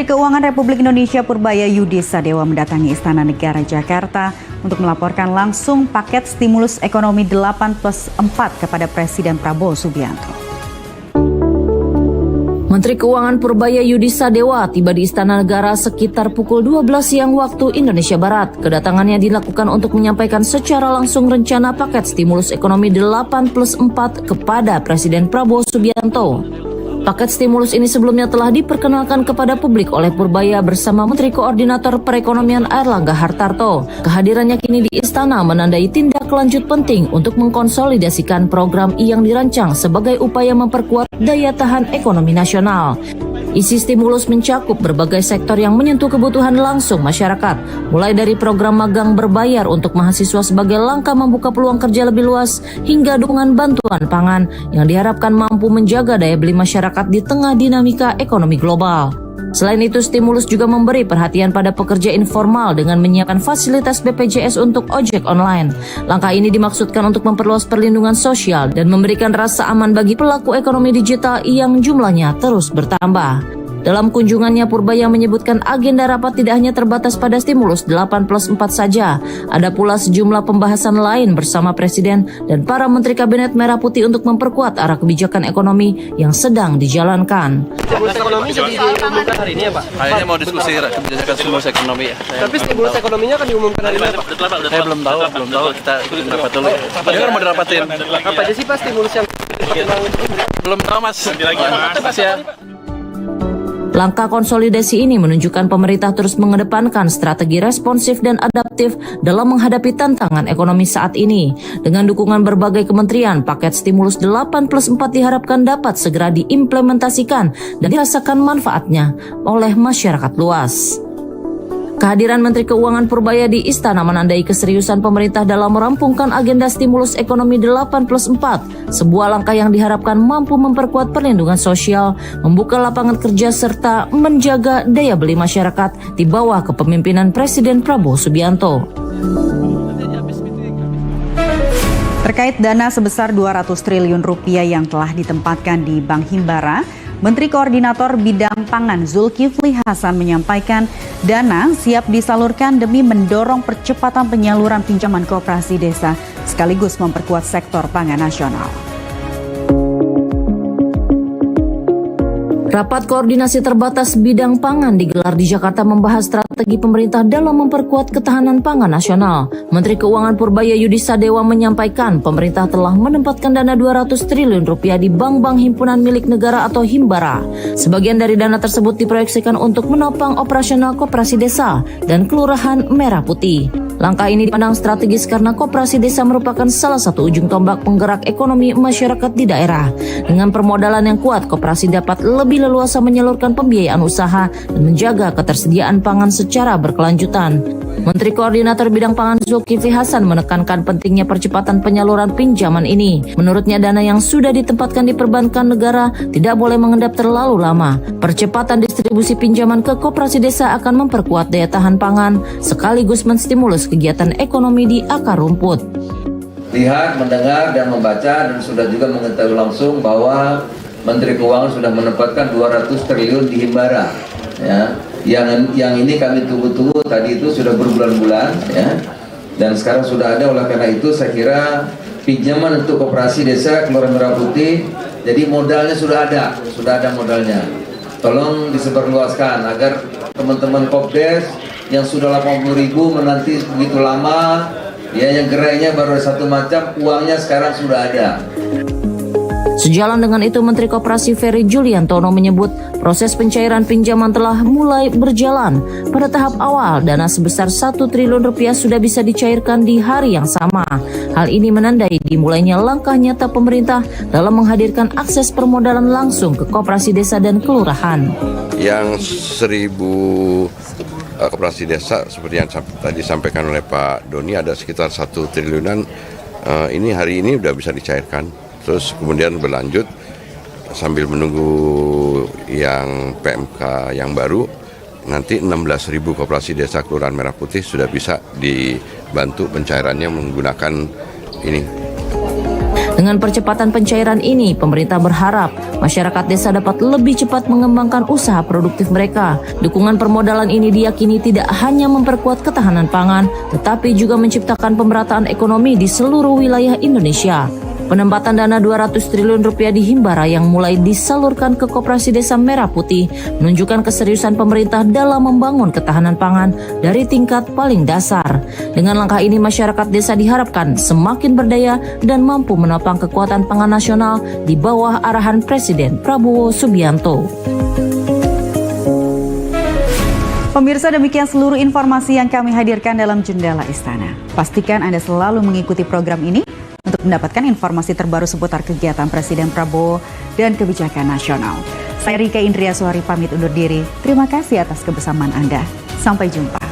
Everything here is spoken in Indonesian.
Menteri Keuangan Republik Indonesia Purbaya Yudi Sadewa mendatangi Istana Negara Jakarta untuk melaporkan langsung paket stimulus ekonomi 8+4 kepada Presiden Prabowo Subianto. Menteri Keuangan Purbaya Yudi Sadewa tiba di Istana Negara sekitar pukul 12 siang waktu Indonesia Barat. Kedatangannya dilakukan untuk menyampaikan secara langsung rencana paket stimulus ekonomi 8+4 kepada Presiden Prabowo Subianto. Paket stimulus ini sebelumnya telah diperkenalkan kepada publik oleh Purbaya bersama Menteri Koordinator Perekonomian Airlangga Hartarto. Kehadirannya kini di Istana menandai tindak lanjut penting untuk mengkonsolidasikan program yang dirancang sebagai upaya memperkuat daya tahan ekonomi nasional. Isi stimulus mencakup berbagai sektor yang menyentuh kebutuhan langsung masyarakat, mulai dari program magang berbayar untuk mahasiswa sebagai langkah membuka peluang kerja lebih luas, hingga dukungan bantuan pangan yang diharapkan mampu menjaga daya beli masyarakat di tengah dinamika ekonomi global. Selain itu, stimulus juga memberi perhatian pada pekerja informal dengan menyiapkan fasilitas BPJS untuk ojek online. Langkah ini dimaksudkan untuk memperluas perlindungan sosial dan memberikan rasa aman bagi pelaku ekonomi digital yang jumlahnya terus bertambah. Dalam kunjungannya, Purbaya menyebutkan agenda rapat tidak hanya terbatas pada stimulus 8+4 saja. Ada pula sejumlah pembahasan lain bersama Presiden dan para Menteri Kabinet Merah Putih untuk memperkuat arah kebijakan ekonomi yang sedang dijalankan. Stimulus ekonomi jadi diumumkan hari ini ya Pak? Kayaknya mau diskusi kebijakan stimulus ekonomi ya. Tapi stimulus ekonominya kan diumumkan hari ini Pak? Saya belum tahu. Kita rapat dulu. Dia kan mau dirapatin. Apa aja sih Pak stimulus yang Belum tahu Mas. Mas ya. Langkah konsolidasi ini menunjukkan pemerintah terus mengedepankan strategi responsif dan adaptif dalam menghadapi tantangan ekonomi saat ini. Dengan dukungan berbagai kementerian, paket stimulus 8+4 diharapkan dapat segera diimplementasikan dan dirasakan manfaatnya oleh masyarakat luas. Kehadiran Menteri Keuangan Purbaya di Istana menandai keseriusan pemerintah dalam merampungkan agenda stimulus ekonomi 8+4, sebuah langkah yang diharapkan mampu memperkuat perlindungan sosial, membuka lapangan kerja serta menjaga daya beli masyarakat di bawah kepemimpinan Presiden Prabowo Subianto. Terkait dana sebesar 200 triliun rupiah yang telah ditempatkan di Bank Himbara, Menteri Koordinator Bidang Pangan Zulkifli Hasan menyampaikan dana siap disalurkan demi mendorong percepatan penyaluran pinjaman koperasi desa sekaligus memperkuat sektor pangan nasional. Rapat koordinasi terbatas bidang pangan digelar di Jakarta membahas strategi pemerintah dalam memperkuat ketahanan pangan nasional. Menteri Keuangan Purbaya Yudi Sadewa menyampaikan pemerintah telah menempatkan dana 200 triliun rupiah di bank-bank himpunan milik negara atau Himbara. Sebagian dari dana tersebut diproyeksikan untuk menopang operasional koperasi desa dan kelurahan Merah Putih. Langkah ini dipandang strategis karena koperasi desa merupakan salah satu ujung tombak penggerak ekonomi masyarakat di daerah. Dengan permodalan yang kuat, koperasi dapat lebih leluasa menyalurkan pembiayaan usaha dan menjaga ketersediaan pangan secara berkelanjutan. Menteri Koordinator Bidang Pangan Zulkifli Hasan menekankan pentingnya percepatan penyaluran pinjaman ini. Menurutnya, dana yang sudah ditempatkan di perbankan negara tidak boleh mengendap terlalu lama. Percepatan distribusi pinjaman ke koperasi desa akan memperkuat daya tahan pangan sekaligus menstimulus kegiatan ekonomi di akar rumput. Lihat, mendengar, dan membaca, dan sudah juga mengetahui langsung bahwa Menteri Keuangan sudah menempatkan 200 triliun di Himbara. Ya. Yang ini kami tunggu-tunggu, tadi itu sudah berbulan-bulan, ya. Dan sekarang sudah ada, oleh karena itu saya kira pinjaman untuk koperasi desa Kelurahan Merah Putih, jadi modalnya sudah ada modalnya. Tolong disebarluaskan agar teman-teman Kopdes yang sudah 80.000 menanti begitu lama, ya, yang gerainya baru satu macam, uangnya sekarang sudah ada. Sejalan dengan itu, Menteri Koperasi Ferry Juliantono menyebut proses pencairan pinjaman telah mulai berjalan. Pada tahap awal, dana sebesar 1 triliun rupiah sudah bisa dicairkan di hari yang sama. Hal ini menandai dimulainya langkah nyata pemerintah dalam menghadirkan akses permodalan langsung ke koperasi desa dan kelurahan. Yang 1.000 koperasi desa seperti yang tadi disampaikan oleh Pak Doni ada sekitar 1 triliunan. Ini hari ini sudah bisa dicairkan. Terus kemudian berlanjut sambil menunggu yang PMK yang baru, nanti 16.000 koperasi desa Kelurahan Merah Putih sudah bisa dibantu pencairannya menggunakan ini. Dengan Dengan percepatan pencairan ini, pemerintah berharap masyarakat desa dapat lebih cepat mengembangkan usaha produktif mereka. Dukungan permodalan ini diyakini tidak hanya memperkuat ketahanan pangan, tetapi juga menciptakan pemerataan ekonomi di seluruh wilayah Indonesia. Penempatan dana 200 triliun rupiah di Himbara yang mulai disalurkan ke Koperasi Desa Merah Putih menunjukkan keseriusan pemerintah dalam membangun ketahanan pangan dari tingkat paling dasar. Dengan langkah ini, masyarakat desa diharapkan semakin berdaya dan mampu menopang kekuatan pangan nasional di bawah arahan Presiden Prabowo Subianto. Pemirsa, demikian seluruh informasi yang kami hadirkan dalam Jendela Istana. Pastikan Anda selalu mengikuti program ini untuk mendapatkan informasi terbaru seputar kegiatan Presiden Prabowo dan kebijakan nasional. Saya Rika Indriaswari pamit undur diri. Terima kasih atas kebersamaan Anda. Sampai jumpa.